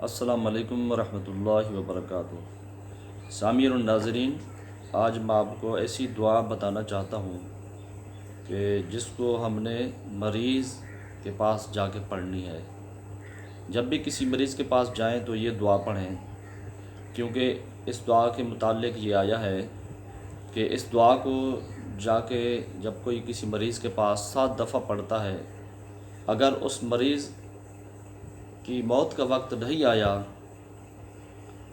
السلام علیکم ورحمۃ اللہ وبرکاتہ۔ سامعین و ناظرین، آج میں آپ کو ایسی دعا بتانا چاہتا ہوں کہ جس کو ہم نے مریض کے پاس جا کے پڑھنی ہے۔ جب بھی کسی مریض کے پاس جائیں تو یہ دعا پڑھیں، کیونکہ اس دعا کے متعلق یہ آیا ہے کہ اس دعا کو جا کے جب کوئی کسی مریض کے پاس 7 دفعہ پڑھتا ہے، اگر اس مریض کی موت کا وقت نہیں آیا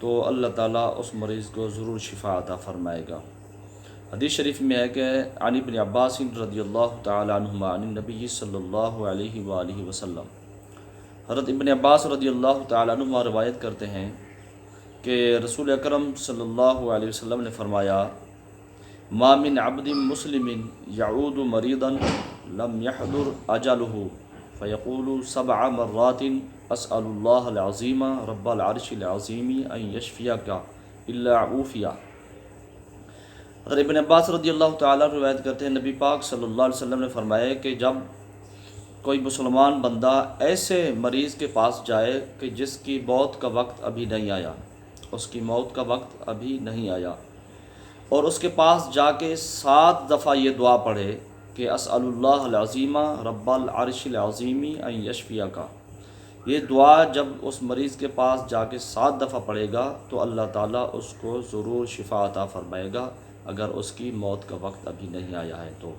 تو اللہ تعالیٰ اس مریض کو ضرور شفا عطا فرمائے گا۔ حدیث شریف میں ہے کہ عن ابن عباس رضی اللہ تعالی عنہما عن النبی صلی اللہ علیہ وآلہ وسلم، حضرت ابن عباس رضی اللہ تعالی عنہما روایت کرتے ہیں کہ رسول اکرم صلی اللہ علیہ وسلم نے فرمایا: ما من عبد مسلم یعود مریضا لم یحضر اجلہ فیقول 7 مرات اسأل اللہ العظیم رب العرش العظیم ان یشفیک الا عوفیہ۔ حضرت ابن عباس رضی اللہ تعالیٰ روایت کرتے ہیں، نبی پاک صلی اللہ علیہ وسلم نے فرمایا کہ جب کوئی مسلمان بندہ ایسے مریض کے پاس جائے کہ جس کی موت کا وقت ابھی نہیں آیا، اس کی موت کا وقت ابھی نہیں آیا، اور اس کے پاس جا کے 7 دفعہ یہ دعا پڑھے کہ اسأل اللہ العظیم رب العرش العظیم ان یشفیک، یہ دعا جب اس مریض کے پاس جا کے 7 دفعہ پڑھے گا تو اللہ تعالیٰ اس کو ضرور شفا عطا فرمائے گا، اگر اس کی موت کا وقت ابھی نہیں آیا ہے تو۔